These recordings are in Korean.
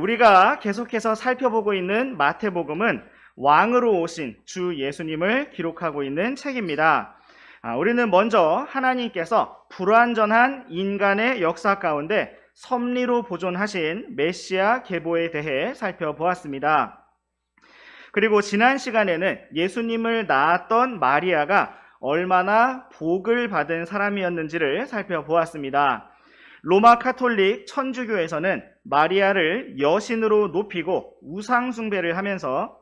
우리가 계속해서 살펴보고 있는 마태복음은 왕으로 오신 주 예수님을 기록하고 있는 책입니다. 우리는 먼저 하나님께서 불완전한 인간의 역사 가운데 섭리로 보존하신 메시아 계보에 대해 살펴보았습니다. 그리고 지난 시간에는 예수님을 낳았던 마리아가 얼마나 복을 받은 사람이었는지를 살펴보았습니다. 로마 카톨릭 천주교에서는 마리아를 여신으로 높이고 우상 숭배를 하면서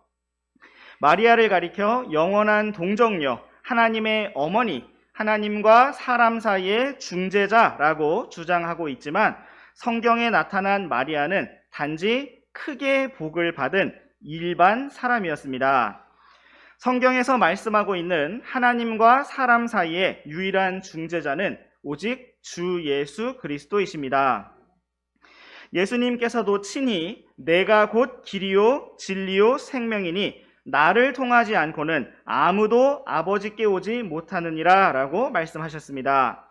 마리아를 가리켜 영원한 동정녀, 하나님의 어머니, 하나님과 사람 사이의 중재자라고 주장하고 있지만 성경에 나타난 마리아는 단지 크게 복을 받은 일반 사람이었습니다. 성경에서 말씀하고 있는 하나님과 사람 사이의 유일한 중재자는 오직 주 예수 그리스도이십니다. 예수님께서도 친히 내가 곧 길이요 진리요 생명이니 나를 통하지 않고는 아무도 아버지께 오지 못하느니라 라고 말씀하셨습니다.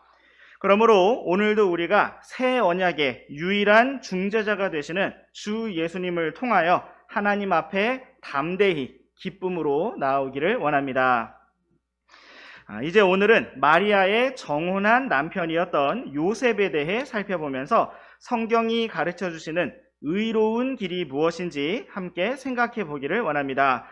그러므로 오늘도 우리가 새 언약의 유일한 중재자가 되시는 주 예수님을 통하여 하나님 앞에 담대히 기쁨으로 나오기를 원합니다. 이제 오늘은 마리아의 정혼한 남편이었던 요셉에 대해 살펴보면서 성경이 가르쳐 주시는 의로운 길이 무엇인지 함께 생각해 보기를 원합니다.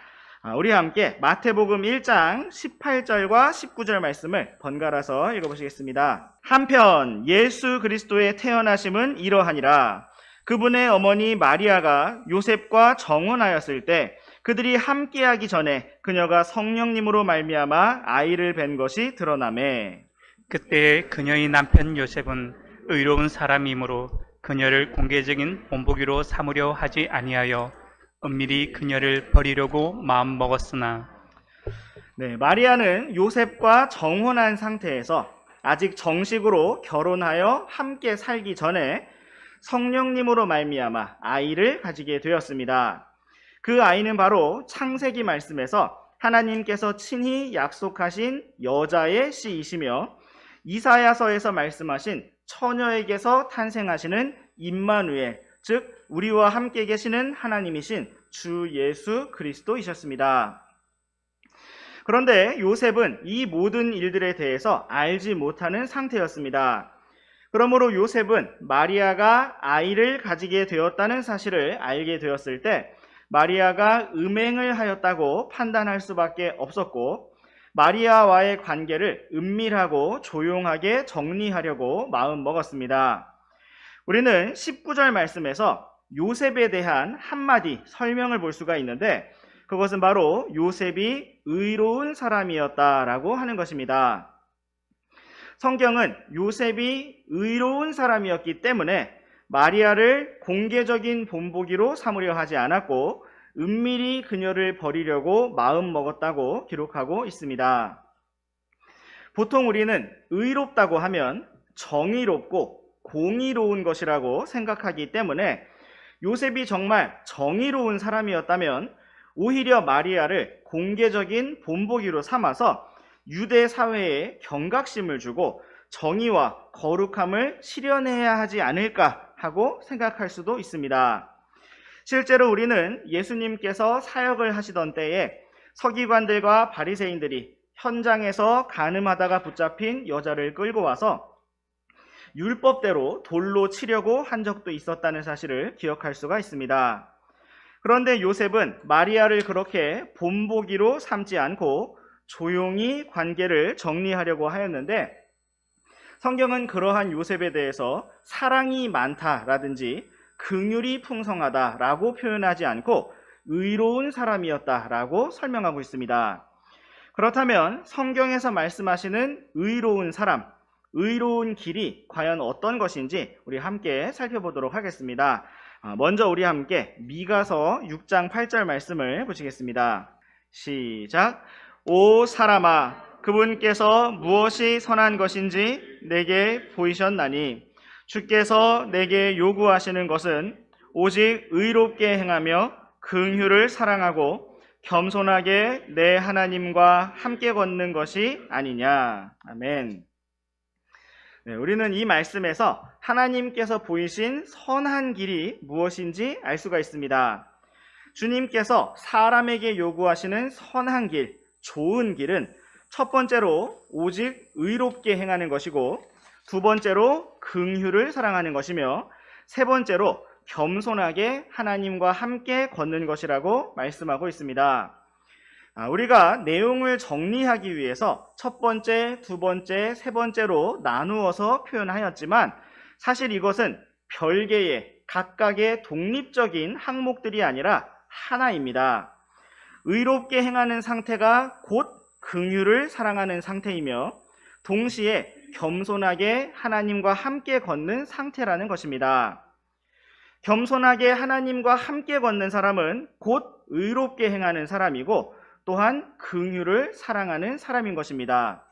우리 함께 마태복음 1장 18절과 19절 말씀을 번갈아서 읽어보시겠습니다. 한편 예수 그리스도의 태어나심은 이러하니라. 그분의 어머니 마리아가 요셉과 정혼하였을 때 그들이 함께하기 전에 그녀가 성령님으로 말미암아 아이를 뵌 것이 드러나매 그때 그녀의 남편 요셉은 의로운 사람이므로 그녀를 공개적인 본보기로 삼으려 하지 아니하여 은밀히 그녀를 버리려고 마음먹었으나 마리아는 요셉과 정혼한 상태에서 아직 정식으로 결혼하여 함께 살기 전에 성령님으로 말미암아 아이를 가지게 되었습니다. 그 아이는 바로 창세기 말씀에서 하나님께서 친히 약속하신 여자의 씨이시며 이사야서에서 말씀하신 처녀에게서 탄생하시는 임마누엘, 즉 우리와 함께 계시는 하나님이신 주 예수 그리스도이셨습니다. 그런데 요셉은 이 모든 일들에 대해서 알지 못하는 상태였습니다. 그러므로 요셉은 마리아가 아이를 가지게 되었다는 사실을 알게 되었을 때 마리아가 음행을 하였다고 판단할 수밖에 없었고 마리아와의 관계를 은밀하고 조용하게 정리하려고 마음먹었습니다. 우리는 19절 말씀에서 요셉에 대한 한마디 설명을 볼 수가 있는데 그것은 바로 요셉이 의로운 사람이었다라고 하는 것입니다. 성경은 요셉이 의로운 사람이었기 때문에 마리아를 공개적인 본보기로 삼으려 하지 않았고 은밀히 그녀를 버리려고 마음먹었다고 기록하고 있습니다. 보통 우리는 의롭다고 하면 정의롭고 공의로운 것이라고 생각하기 때문에 요셉이 정말 정의로운 사람이었다면 오히려 마리아를 공개적인 본보기로 삼아서 유대 사회에 경각심을 주고 정의와 거룩함을 실현해야 하지 않을까 하고 생각할 수도 있습니다. 실제로 우리는 예수님께서 사역을 하시던 때에 서기관들과 바리새인들이 현장에서 간음하다가 붙잡힌 여자를 끌고 와서 율법대로 돌로 치려고 한 적도 있었다는 사실을 기억할 수가 있습니다. 그런데 요셉은 마리아를 그렇게 본보기로 삼지 않고 조용히 관계를 정리하려고 하였는데 성경은 그러한 요셉에 대해서 사랑이 많다라든지 긍휼이 풍성하다라고 표현하지 않고 의로운 사람이었다라고 설명하고 있습니다. 그렇다면 성경에서 말씀하시는 의로운 사람, 의로운 길이 과연 어떤 것인지 우리 함께 살펴보도록 하겠습니다. 먼저 우리 함께 미가서 6장 8절 말씀을 보시겠습니다. 시작. 오 사람아, 그분께서 무엇이 선한 것인지 내게 보이셨나니 주께서 내게 요구하시는 것은 오직 의롭게 행하며 긍휼을 사랑하고 겸손하게 내 하나님과 함께 걷는 것이 아니냐. 아멘. 우리는 이 말씀에서 하나님께서 보이신 선한 길이 무엇인지 알 수가 있습니다. 주님께서 사람에게 요구하시는 선한 길, 좋은 길은 첫 번째로 오직 의롭게 행하는 것이고, 두 번째로 긍휼을 사랑하는 것이며, 세 번째로 겸손하게 하나님과 함께 걷는 것이라고 말씀하고 있습니다. 우리가 내용을 정리하기 위해서 첫 번째, 두 번째, 세 번째로 나누어서 표현하였지만 사실 이것은 별개의 각각의 독립적인 항목들이 아니라 하나입니다. 의롭게 행하는 상태가 곧 긍휼을 사랑하는 상태이며 동시에 겸손하게 하나님과 함께 걷는 상태라는 것입니다. 겸손하게 하나님과 함께 걷는 사람은 곧 의롭게 행하는 사람이고 또한 긍휼을 사랑하는 사람인 것입니다.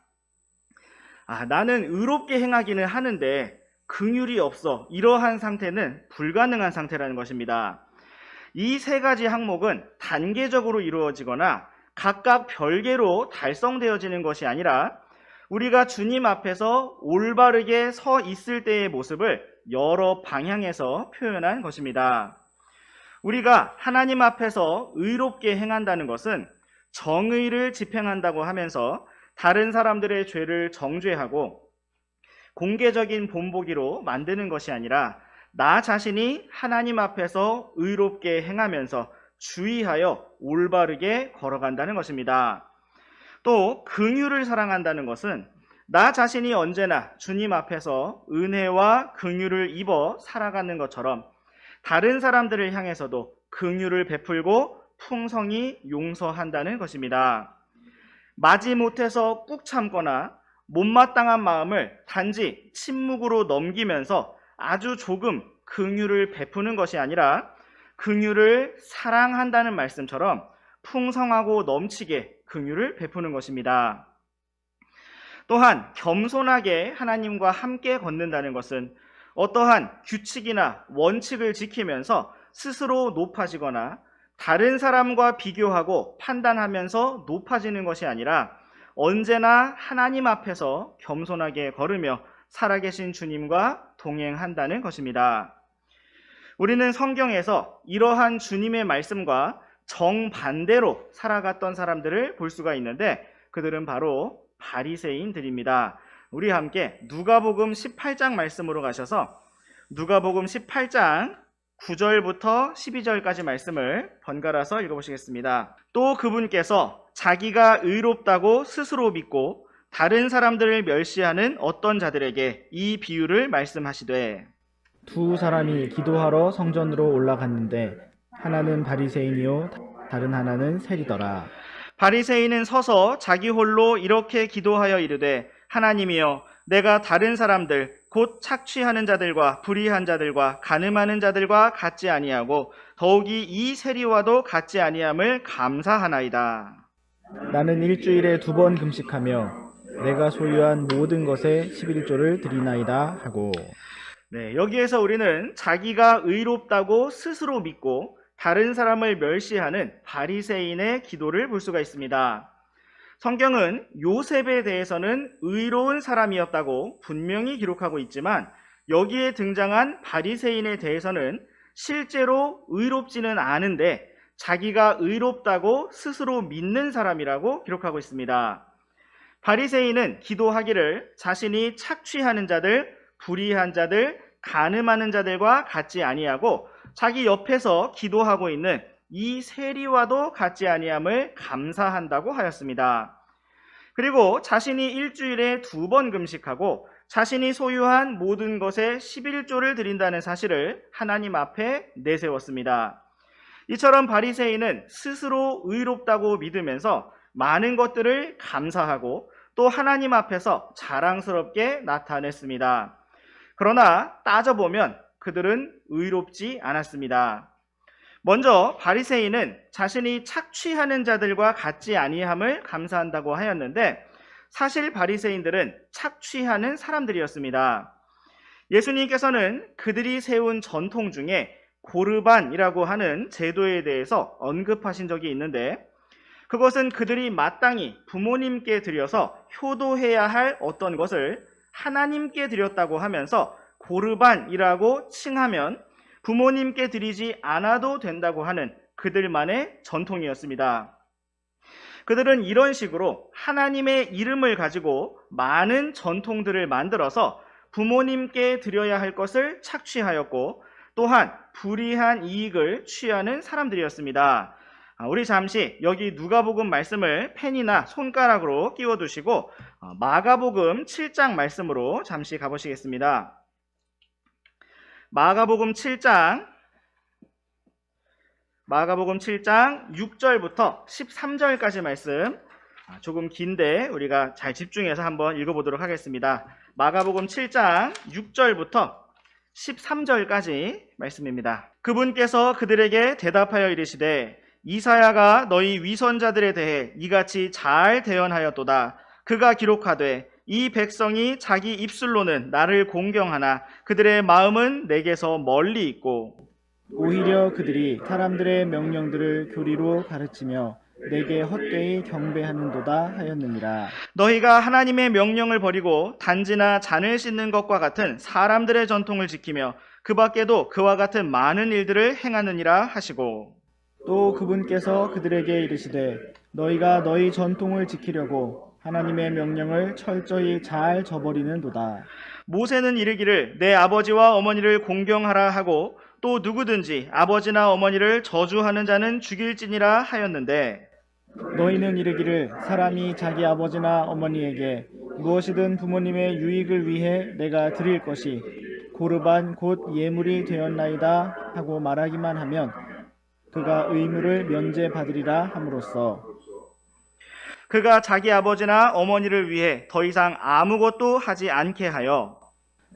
나는 의롭게 행하기는 하는데 긍휼이 없어. 이러한 상태는 불가능한 상태라는 것입니다. 이 세 가지 항목은 단계적으로 이루어지거나 각각 별개로 달성되어지는 것이 아니라 우리가 주님 앞에서 올바르게 서 있을 때의 모습을 여러 방향에서 표현한 것입니다. 우리가 하나님 앞에서 의롭게 행한다는 것은 정의를 집행한다고 하면서 다른 사람들의 죄를 정죄하고 공개적인 본보기로 만드는 것이 아니라 나 자신이 하나님 앞에서 의롭게 행하면서 주의하여 올바르게 걸어간다는 것입니다. 또 긍휼을 사랑한다는 것은 나 자신이 언제나 주님 앞에서 은혜와 긍휼을 입어 살아가는 것처럼 다른 사람들을 향해서도 긍휼을 베풀고 풍성히 용서한다는 것입니다. 마지못해서 꾹 참거나 못마땅한 마음을 단지 침묵으로 넘기면서 아주 조금 긍휼을 베푸는 것이 아니라 긍휼을 사랑한다는 말씀처럼 풍성하고 넘치게 긍휼을 베푸는 것입니다. 또한 겸손하게 하나님과 함께 걷는다는 것은 어떠한 규칙이나 원칙을 지키면서 스스로 높아지거나 다른 사람과 비교하고 판단하면서 높아지는 것이 아니라 언제나 하나님 앞에서 겸손하게 걸으며 살아계신 주님과 동행한다는 것입니다. 우리는 성경에서 이러한 주님의 말씀과 정반대로 살아갔던 사람들을 볼 수가 있는데 그들은 바로 바리새인들입니다. 우리 함께 누가복음 18장 말씀으로 가셔서 누가복음 18장 9절부터 12절까지 말씀을 번갈아서 읽어보시겠습니다. 또 그분께서 자기가 의롭다고 스스로 믿고 다른 사람들을 멸시하는 어떤 자들에게 이 비유를 말씀하시되 두 사람이 기도하러 성전으로 올라갔는데 하나는 바리새인이요 다른 하나는 세리더라. 바리새인은 서서 자기 홀로 이렇게 기도하여 이르되 하나님이여 내가 다른 사람들 곧 착취하는 자들과 불의한 자들과 간음하는 자들과 같지 아니하고 더욱이 이 세리와도 같지 아니함을 감사하나이다. 나는 일주일에 2번 금식하며 내가 소유한 모든 것에 11조를 드리나이다 하고. 여기에서 우리는 자기가 의롭다고 스스로 믿고 다른 사람을 멸시하는 바리새인의 기도를 볼 수가 있습니다. 성경은 요셉에 대해서는 의로운 사람이었다고 분명히 기록하고 있지만 여기에 등장한 바리새인에 대해서는 실제로 의롭지는 않은데 자기가 의롭다고 스스로 믿는 사람이라고 기록하고 있습니다. 바리새인은 기도하기를 자신이 착취하는 자들, 불의한 자들, 간음하는 자들과 같지 아니하고 자기 옆에서 기도하고 있는 이 세리와도 같지 아니함을 감사한다고 하였습니다. 그리고 자신이 일주일에 2번 금식하고 자신이 소유한 모든 것에 11조를 드린다는 사실을 하나님 앞에 내세웠습니다. 이처럼 바리새인은 스스로 의롭다고 믿으면서 많은 것들을 감사하고 또 하나님 앞에서 자랑스럽게 나타냈습니다. 그러나 따져보면 그들은 의롭지 않았습니다. 먼저 바리새인은 자신이 착취하는 자들과 같지 아니함을 감사한다고 하였는데 사실 바리새인들은 착취하는 사람들이었습니다. 예수님께서는 그들이 세운 전통 중에 고르반이라고 하는 제도에 대해서 언급하신 적이 있는데 그것은 그들이 마땅히 부모님께 드려서 효도해야 할 어떤 것을 하나님께 드렸다고 하면서 고르반이라고 칭하면 부모님께 드리지 않아도 된다고 하는 그들만의 전통이었습니다. 그들은 이런 식으로 하나님의 이름을 가지고 많은 전통들을 만들어서 부모님께 드려야 할 것을 착취하였고 또한 불이한 이익을 취하는 사람들이었습니다. 우리 잠시 여기 누가복음 말씀을 펜이나 손가락으로 끼워두시고 마가복음 7장 말씀으로 잠시 가보시겠습니다. 마가복음 7장 6절부터 13절까지 말씀, 조금 긴데 우리가 잘 집중해서 한번 읽어보도록 하겠습니다. 마가복음 7장 6절부터 13절까지 말씀입니다. 그분께서 그들에게 대답하여 이르시되 이사야가 너희 위선자들에 대해 이같이 잘 대언하였도다. 그가 기록하되 이 백성이 자기 입술로는 나를 공경하나 그들의 마음은 내게서 멀리 있고 오히려 그들이 사람들의 명령들을 교리로 가르치며 내게 헛되이 경배하는도다 하였느니라. 너희가 하나님의 명령을 버리고 단지나 잔을 씻는 것과 같은 사람들의 전통을 지키며 그 밖에도 그와 같은 많은 일들을 행하느니라 하시고 또 그분께서 그들에게 이르시되 너희가 너희 전통을 지키려고 하나님의 명령을 철저히 잘 저버리는도다. 모세는 이르기를 내 아버지와 어머니를 공경하라 하고 또 누구든지 아버지나 어머니를 저주하는 자는 죽일지니라 하였는데 너희는 이르기를 사람이 자기 아버지나 어머니에게 무엇이든 부모님의 유익을 위해 내가 드릴 것이 고르반 곧 예물이 되었나이다 하고 말하기만 하면 그가 의무를 면제받으리라 함으로써 그가 자기 아버지나 어머니를 위해 더 이상 아무것도 하지 않게 하여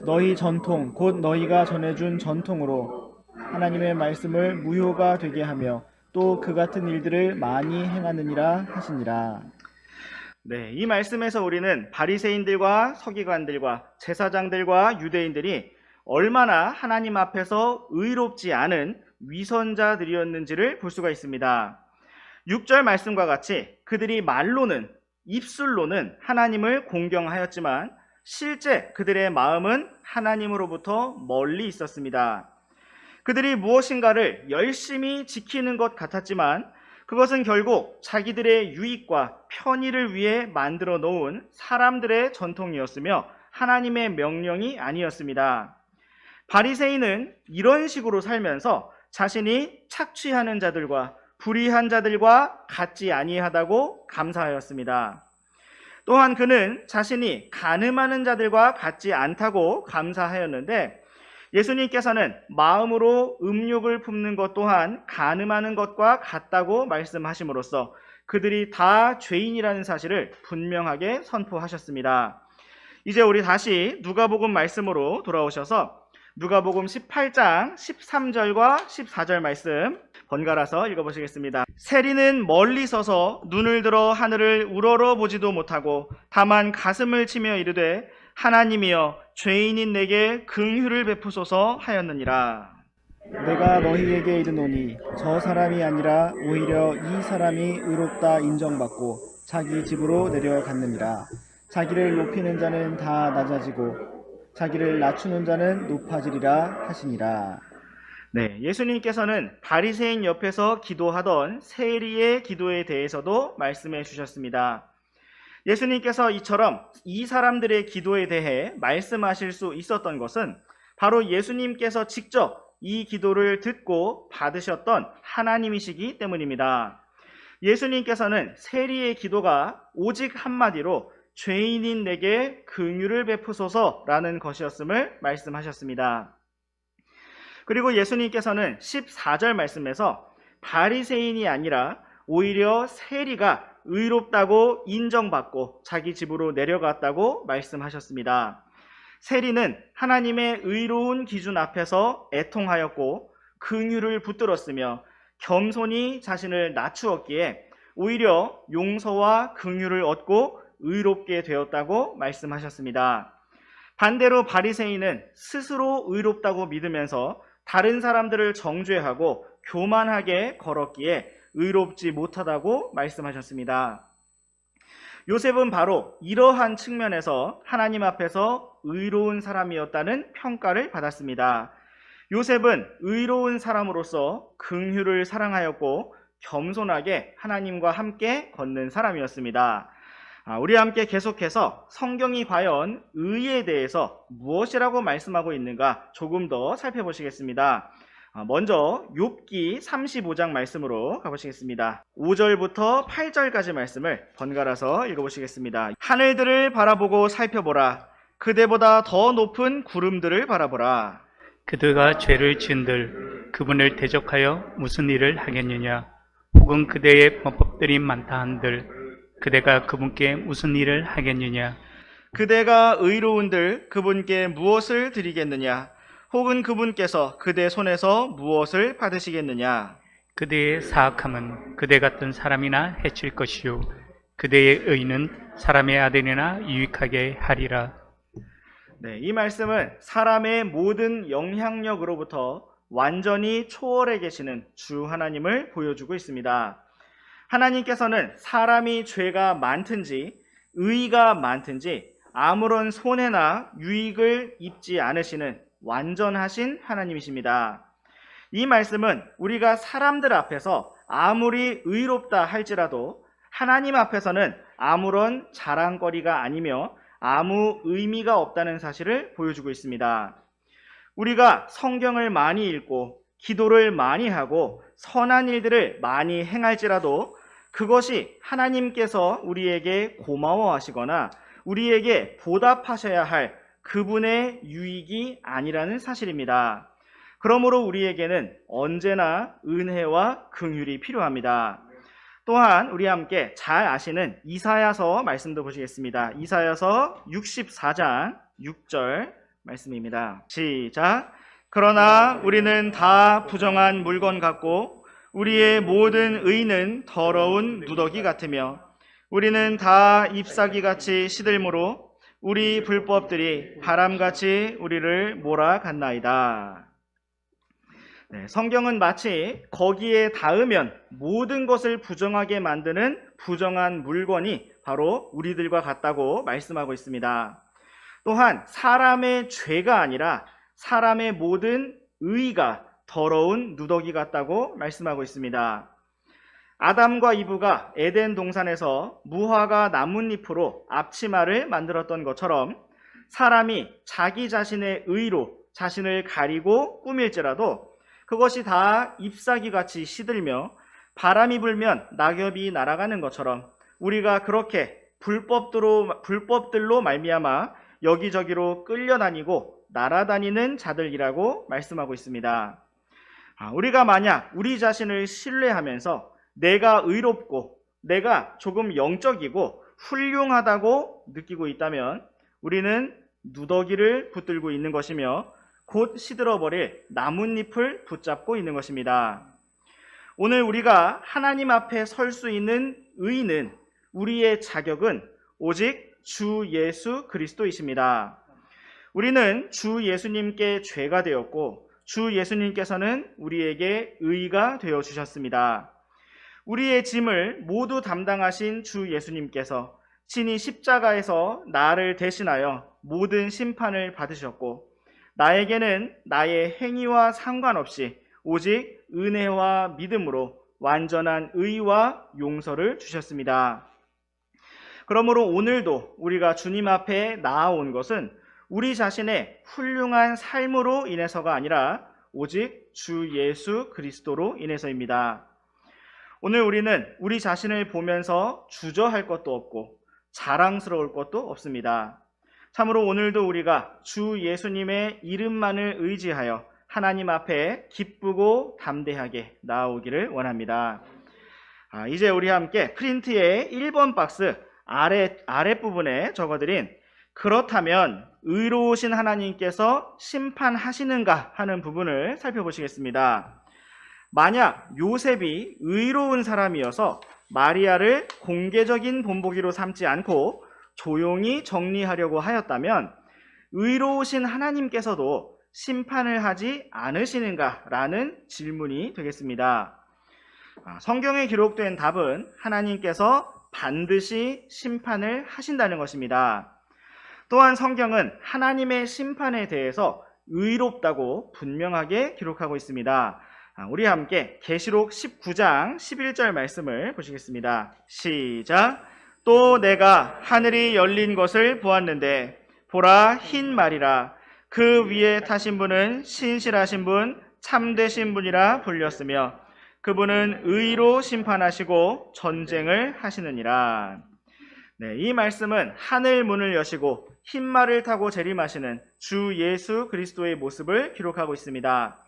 너희 전통 곧 너희가 전해준 전통으로 하나님의 말씀을 무효가 되게 하며 또 그 같은 일들을 많이 행하느니라 하시니라. 네, 이 말씀에서 우리는 바리새인들과 서기관들과 제사장들과 유대인들이 얼마나 하나님 앞에서 의롭지 않은 위선자들이었는지를 볼 수가 있습니다. 6절 말씀과 같이 그들이 말로는 입술로는 하나님을 공경하였지만 실제 그들의 마음은 하나님으로부터 멀리 있었습니다. 그들이 무엇인가를 열심히 지키는 것 같았지만 그것은 결국 자기들의 유익과 편의를 위해 만들어 놓은 사람들의 전통이었으며 하나님의 명령이 아니었습니다. 바리새인은 이런 식으로 살면서 자신이 착취하는 자들과 불의한 자들과 같지 아니하다고 감사하였습니다. 또한 그는 자신이 간음하는 자들과 같지 않다고 감사하였는데 예수님께서는 마음으로 음욕을 품는 것 또한 간음하는 것과 같다고 말씀하심으로써 그들이 다 죄인이라는 사실을 분명하게 선포하셨습니다. 이제 우리 다시 누가복음 말씀으로 돌아오셔서 누가복음 18장 13절과 14절 말씀 번갈아서 읽어보시겠습니다. 세리는 멀리 서서 눈을 들어 하늘을 우러러 보지도 못하고 다만 가슴을 치며 이르되 하나님이여 죄인인 내게 긍휼을 베푸소서 하였느니라. 내가 너희에게 이르노니 저 사람이 아니라 오히려 이 사람이 의롭다 인정받고 자기 집으로 내려갔느니라. 자기를 높이는 자는 다 낮아지고 자기를 낮추는 자는 높아지리라 하시니라. 네, 예수님께서는 바리새인 옆에서 기도하던 세리의 기도에 대해서도 말씀해 주셨습니다. 예수님께서 이처럼 이 사람들의 기도에 대해 말씀하실 수 있었던 것은 바로 예수님께서 직접 이 기도를 듣고 받으셨던 하나님이시기 때문입니다. 예수님께서는 세리의 기도가 오직 한마디로 죄인인 내게 긍휼을 베푸소서라는 것이었음을 말씀하셨습니다. 그리고 예수님께서는 14절 말씀에서 바리새인이 아니라 오히려 세리가 의롭다고 인정받고 자기 집으로 내려갔다고 말씀하셨습니다. 세리는 하나님의 의로운 기준 앞에서 애통하였고 긍휼을 붙들었으며 겸손히 자신을 낮추었기에 오히려 용서와 긍휼을 얻고 의롭게 되었다고 말씀하셨습니다. 반대로 바리새인은 스스로 의롭다고 믿으면서 다른 사람들을 정죄하고 교만하게 걸었기에 의롭지 못하다고 말씀하셨습니다. 요셉은 바로 이러한 측면에서 하나님 앞에서 의로운 사람이었다는 평가를 받았습니다. 요셉은 의로운 사람으로서 긍휼을 사랑하였고 겸손하게 하나님과 함께 걷는 사람이었습니다. 우리 함께 계속해서 성경이 과연 의에 대해서 무엇이라고 말씀하고 있는가 조금 더 살펴보시겠습니다. 먼저 욥기 35장 말씀으로 가보시겠습니다. 5절부터 8절까지 말씀을 번갈아서 읽어보시겠습니다. 하늘들을 바라보고 살펴보라. 그대보다 더 높은 구름들을 바라보라. 그대가 죄를 지은들 그분을 대적하여 무슨 일을 하겠느냐? 혹은 그대의 범법들이 많다 한들 그대가 그분께 무슨 일을 하겠느냐? 그대가 의로운들 그분께 무엇을 드리겠느냐? 혹은 그분께서 그대 손에서 무엇을 받으시겠느냐? 그대의 사악함은 그대 같은 사람이나 해칠 것이요 그대의 의는 사람의 아들이나 유익하게 하리라. 네, 이 말씀은 사람의 모든 영향력으로부터 완전히 초월해 계시는 주 하나님을 보여주고 있습니다. 하나님께서는 사람이 죄가 많든지 의의가 많든지 아무런 손해나 유익을 입지 않으시는 완전하신 하나님이십니다. 이 말씀은 우리가 사람들 앞에서 아무리 의롭다 할지라도 하나님 앞에서는 아무런 자랑거리가 아니며 아무 의미가 없다는 사실을 보여주고 있습니다. 우리가 성경을 많이 읽고 기도를 많이 하고 선한 일들을 많이 행할지라도 그것이 하나님께서 우리에게 고마워하시거나 우리에게 보답하셔야 할 그분의 유익이 아니라는 사실입니다. 그러므로 우리에게는 언제나 은혜와 긍휼이 필요합니다. 또한 우리 함께 잘 아시는 이사야서 말씀도 보시겠습니다. 이사야서 64장 6절 말씀입니다. 시작. 그러나 우리는 다 부정한 물건 같고 우리의 모든 의는 더러운 누더기 같으며 우리는 다 잎사귀같이 시들므로 우리 불법들이 바람같이 우리를 몰아갔나이다. 네, 성경은 마치 거기에 닿으면 모든 것을 부정하게 만드는 부정한 물건이 바로 우리들과 같다고 말씀하고 있습니다. 또한 사람의 죄가 아니라 사람의 모든 의가 더러운 누더기 같다고 말씀하고 있습니다. 아담과 이브가 에덴 동산에서 무화과 나뭇잎으로 앞치마를 만들었던 것처럼 사람이 자기 자신의 의로 자신을 가리고 꾸밀지라도 그것이 다 잎사귀같이 시들며 바람이 불면 낙엽이 날아가는 것처럼 우리가 그렇게 불법들로 말미암아 여기저기로 끌려다니고 날아다니는 자들이라고 말씀하고 있습니다. 우리가 만약 우리 자신을 신뢰하면서 내가 의롭고 내가 조금 영적이고 훌륭하다고 느끼고 있다면 우리는 누더기를 붙들고 있는 것이며 곧 시들어버릴 나뭇잎을 붙잡고 있는 것입니다. 오늘 우리가 하나님 앞에 설 수 있는 의는 우리의 자격은 오직 주 예수 그리스도이십니다. 우리는 주 예수님께 죄가 되었고 주 예수님께서는 우리에게 의가 되어 주셨습니다. 우리의 짐을 모두 담당하신 주 예수님께서 친히 십자가에서 나를 대신하여 모든 심판을 받으셨고 나에게는 나의 행위와 상관없이 오직 은혜와 믿음으로 완전한 의와 용서를 주셨습니다. 그러므로 오늘도 우리가 주님 앞에 나아온 것은 우리 자신의 훌륭한 삶으로 인해서가 아니라 오직 주 예수 그리스도로 인해서입니다. 오늘 우리는 우리 자신을 보면서 주저할 것도 없고 자랑스러울 것도 없습니다. 참으로 오늘도 우리가 주 예수님의 이름만을 의지하여 하나님 앞에 기쁘고 담대하게 나아오기를 원합니다. 이제 우리 함께 프린트의 1번 박스 아랫부분에 적어드린 그렇다면 의로우신 하나님께서 심판하시는가 하는 부분을 살펴보시겠습니다. 만약 요셉이 의로운 사람이어서 마리아를 공개적인 본보기로 삼지 않고 조용히 정리하려고 하였다면 의로우신 하나님께서도 심판을 하지 않으시는가라는 질문이 되겠습니다. 성경에 기록된 답은 하나님께서 반드시 심판을 하신다는 것입니다. 또한 성경은 하나님의 심판에 대해서 의롭다고 분명하게 기록하고 있습니다. 우리 함께 계시록 19장 11절 말씀을 보시겠습니다. 시작. 또 내가 하늘이 열린 것을 보았는데 보라 흰 말이라. 그 위에 타신 분은 신실하신 분, 참되신 분이라 불렸으며 그분은 의로 심판하시고 전쟁을 하시느니라. 네, 이 말씀은 하늘 문을 여시고 흰 말을 타고 재림하시는 주 예수 그리스도의 모습을 기록하고 있습니다.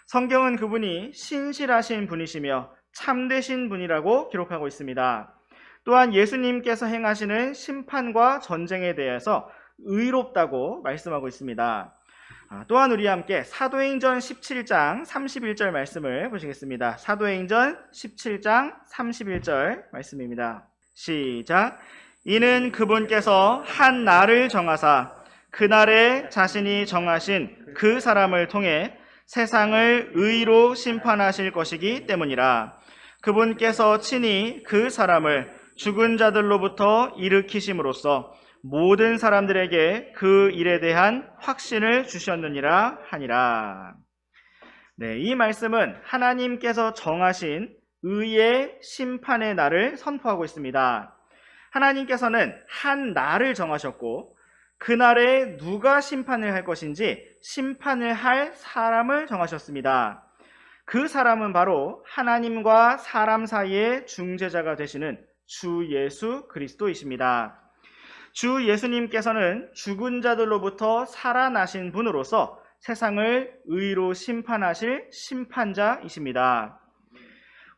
성경은 그분이 신실하신 분이시며 참되신 분이라고 기록하고 있습니다. 또한 예수님께서 행하시는 심판과 전쟁에 대해서 의롭다고 말씀하고 있습니다. 또한 우리 함께 사도행전 17장 31절 말씀을 보시겠습니다. 사도행전 17장 31절 말씀입니다. 시작. 이는 그분께서 한 날을 정하사 그날에 자신이 정하신 그 사람을 통해 세상을 의로 심판하실 것이기 때문이라. 그분께서 친히 그 사람을 죽은 자들로부터 일으키심으로써 모든 사람들에게 그 일에 대한 확신을 주셨느니라 하니라. 네, 이 말씀은 하나님께서 정하신 의의 심판의 날을 선포하고 있습니다. 하나님께서는 한 날을 정하셨고 그날에 누가 심판을 할 것인지 심판을 할 사람을 정하셨습니다. 그 사람은 바로 하나님과 사람 사이의 중재자가 되시는 주 예수 그리스도이십니다. 주 예수님께서는 죽은 자들로부터 살아나신 분으로서 세상을 의로 심판하실 심판자이십니다.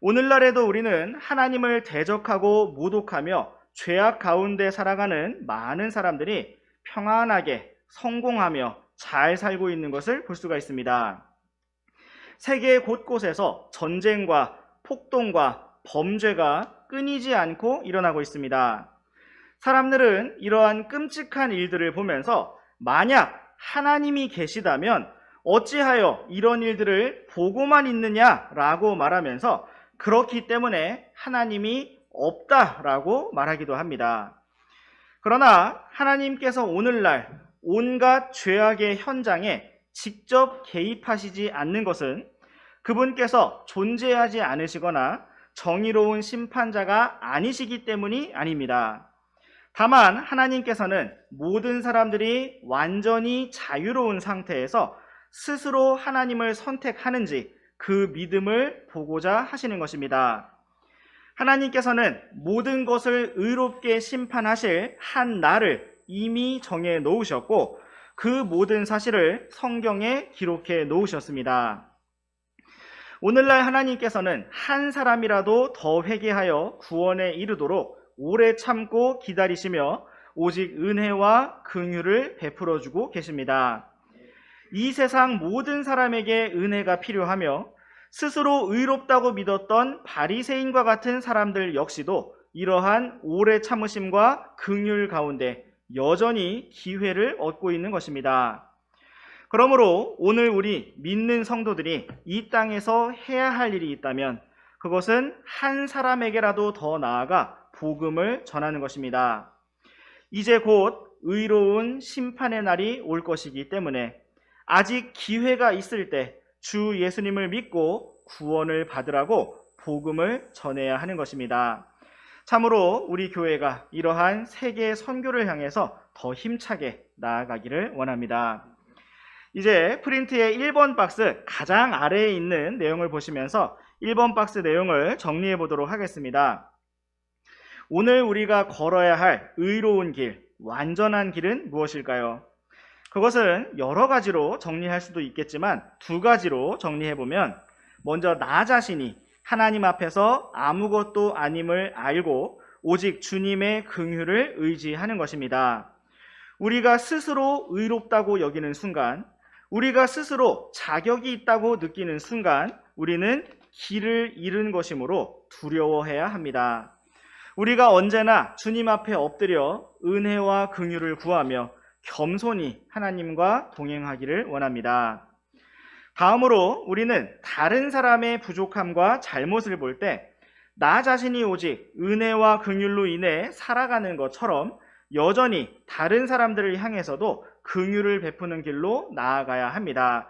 오늘날에도 우리는 하나님을 대적하고 모독하며 죄악 가운데 살아가는 많은 사람들이 평안하게 성공하며 잘 살고 있는 것을 볼 수가 있습니다. 세계 곳곳에서 전쟁과 폭동과 범죄가 끊이지 않고 일어나고 있습니다. 사람들은 이러한 끔찍한 일들을 보면서 만약 하나님이 계시다면 어찌하여 이런 일들을 보고만 있느냐라고 말하면서 그렇기 때문에 하나님이 없다라고 말하기도 합니다. 그러나 하나님께서 오늘날 온갖 죄악의 현장에 직접 개입하시지 않는 것은 그분께서 존재하지 않으시거나 정의로운 심판자가 아니시기 때문이 아닙니다. 다만 하나님께서는 모든 사람들이 완전히 자유로운 상태에서 스스로 하나님을 선택하는지 그 믿음을 보고자 하시는 것입니다. 하나님께서는 모든 것을 의롭게 심판하실 한 날을 이미 정해 놓으셨고 그 모든 사실을 성경에 기록해 놓으셨습니다. 오늘날 하나님께서는 한 사람이라도 더 회개하여 구원에 이르도록 오래 참고 기다리시며 오직 은혜와 긍휼을 베풀어 주고 계십니다. 이 세상 모든 사람에게 은혜가 필요하며 스스로 의롭다고 믿었던 바리새인과 같은 사람들 역시도 이러한 오래 참으심과 긍휼 가운데 여전히 기회를 얻고 있는 것입니다. 그러므로 오늘 우리 믿는 성도들이 이 땅에서 해야 할 일이 있다면 그것은 한 사람에게라도 더 나아가 복음을 전하는 것입니다. 이제 곧 의로운 심판의 날이 올 것이기 때문에 아직 기회가 있을 때 주 예수님을 믿고 구원을 받으라고 복음을 전해야 하는 것입니다. 참으로 우리 교회가 이러한 세계 선교를 향해서 더 힘차게 나아가기를 원합니다. 이제 프린트의 1번 박스 가장 아래에 있는 내용을 보시면서 1번 박스 내용을 정리해 보도록 하겠습니다. 오늘 우리가 걸어야 할 의로운 길, 완전한 길은 무엇일까요? 그것은 여러 가지로 정리할 수도 있겠지만 두 가지로 정리해보면 먼저 나 자신이 하나님 앞에서 아무것도 아님을 알고 오직 주님의 긍휼을 의지하는 것입니다. 우리가 스스로 의롭다고 여기는 순간, 우리가 스스로 자격이 있다고 느끼는 순간 우리는 길을 잃은 것이므로 두려워해야 합니다. 우리가 언제나 주님 앞에 엎드려 은혜와 긍휼을 구하며 겸손히 하나님과 동행하기를 원합니다. 다음으로 우리는 다른 사람의 부족함과 잘못을 볼 때 나 자신이 오직 은혜와 긍휼로 인해 살아가는 것처럼 여전히 다른 사람들을 향해서도 긍휼을 베푸는 길로 나아가야 합니다.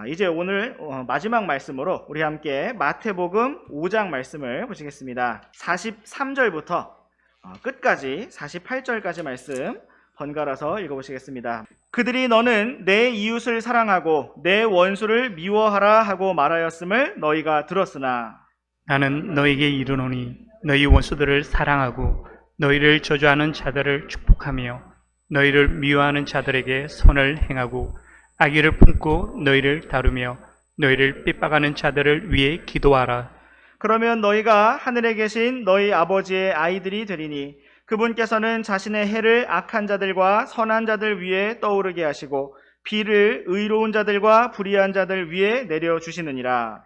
이제 오늘 마지막 말씀으로 우리 함께 마태복음 5장 말씀을 보시겠습니다. 43절부터 끝까지 48절까지 말씀 번갈아서 읽어보시겠습니다. 그들이 너는 내 이웃을 사랑하고 내 원수를 미워하라 하고 말하였음을 너희가 들었으나 나는 너에게 이르노니 너희 원수들을 사랑하고 너희를 저주하는 자들을 축복하며 너희를 미워하는 자들에게 선을 행하고 악의를 품고 너희를 다루며 너희를 핍박하는 자들을 위해 기도하라. 그러면 너희가 하늘에 계신 너희 아버지의 아이들이 되리니 그분께서는 자신의 해를 악한 자들과 선한 자들 위에 떠오르게 하시고 비를 의로운 자들과 불의한 자들 위에 내려주시느니라.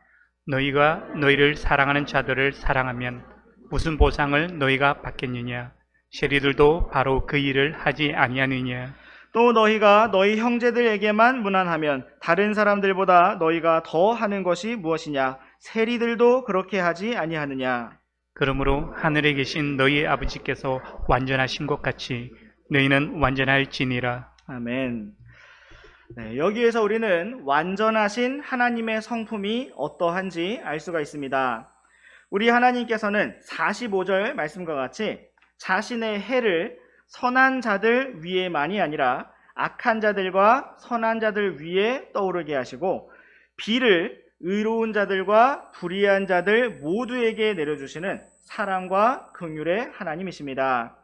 너희가 너희를 사랑하는 자들을 사랑하면 무슨 보상을 너희가 받겠느냐? 세리들도 바로 그 일을 하지 아니하느냐? 또 너희가 너희 형제들에게만 무난하면 다른 사람들보다 너희가 더 하는 것이 무엇이냐? 세리들도 그렇게 하지 아니하느냐? 그러므로 하늘에 계신 너희 아버지께서 완전하신 것 같이 너희는 완전할지니라. 아멘. 네, 여기에서 우리는 완전하신 하나님의 성품이 어떠한지 알 수가 있습니다. 우리 하나님께서는 45절 말씀과 같이 자신의 해를 선한 자들 위에만이 아니라 악한 자들과 선한 자들 위에 떠오르게 하시고 비를 의로운 자들과 불의한 자들 모두에게 내려주시는 사랑과 긍휼의 하나님이십니다.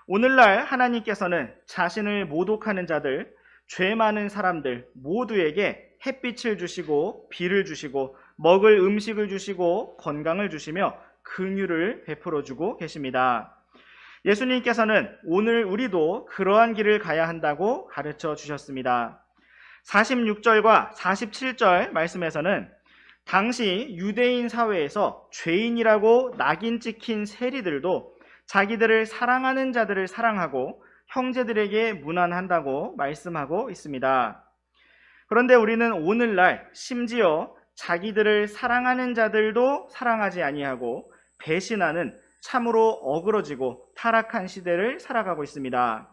오늘날 하나님께서는 자신을 모독하는 자들, 죄 많은 사람들 모두에게 햇빛을 주시고 비를 주시고 먹을 음식을 주시고 건강을 주시며 긍휼을 베풀어 주고 계십니다. 예수님께서는 오늘 우리도 그러한 길을 가야 한다고 가르쳐 주셨습니다. 46절과 47절 말씀에서는 당시 유대인 사회에서 죄인이라고 낙인 찍힌 세리들도 자기들을 사랑하는 자들을 사랑하고 형제들에게 무난한다고 말씀하고 있습니다. 그런데 우리는 오늘날 심지어 자기들을 사랑하는 자들도 사랑하지 아니하고 배신하는 참으로 어그러지고 타락한 시대를 살아가고 있습니다.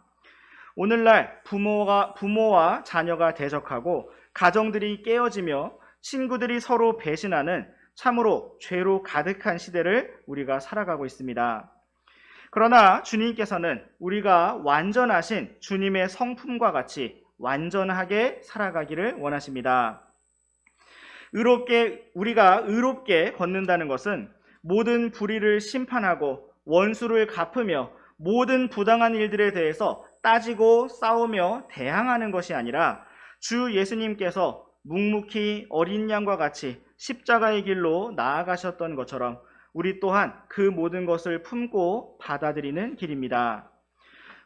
오늘날 부모와 자녀가 대적하고 가정들이 깨어지며 친구들이 서로 배신하는 참으로 죄로 가득한 시대를 우리가 살아가고 있습니다. 그러나 주님께서는 우리가 완전하신 주님의 성품과 같이 완전하게 살아가기를 원하십니다. 우리가 의롭게 걷는다는 것은 모든 불의를 심판하고 원수를 갚으며 모든 부당한 일들에 대해서 따지고 싸우며 대항하는 것이 아니라 주 예수님께서 묵묵히 어린 양과 같이 십자가의 길로 나아가셨던 것처럼 우리 또한 그 모든 것을 품고 받아들이는 길입니다.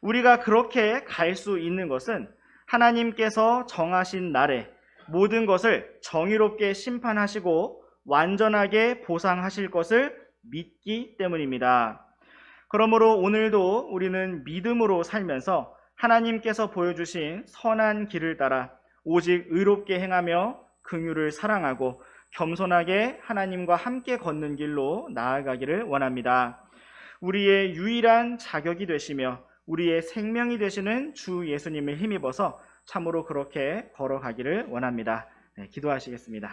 우리가 그렇게 갈 수 있는 것은 하나님께서 정하신 날에 모든 것을 정의롭게 심판하시고 완전하게 보상하실 것을 믿기 때문입니다. 그러므로 오늘도 우리는 믿음으로 살면서 하나님께서 보여주신 선한 길을 따라 오직 의롭게 행하며 긍휼을 사랑하고 겸손하게 하나님과 함께 걷는 길로 나아가기를 원합니다. 우리의 유일한 자격이 되시며 우리의 생명이 되시는 주 예수님을 힘입어서 참으로 그렇게 걸어가기를 원합니다. 네, 기도하시겠습니다.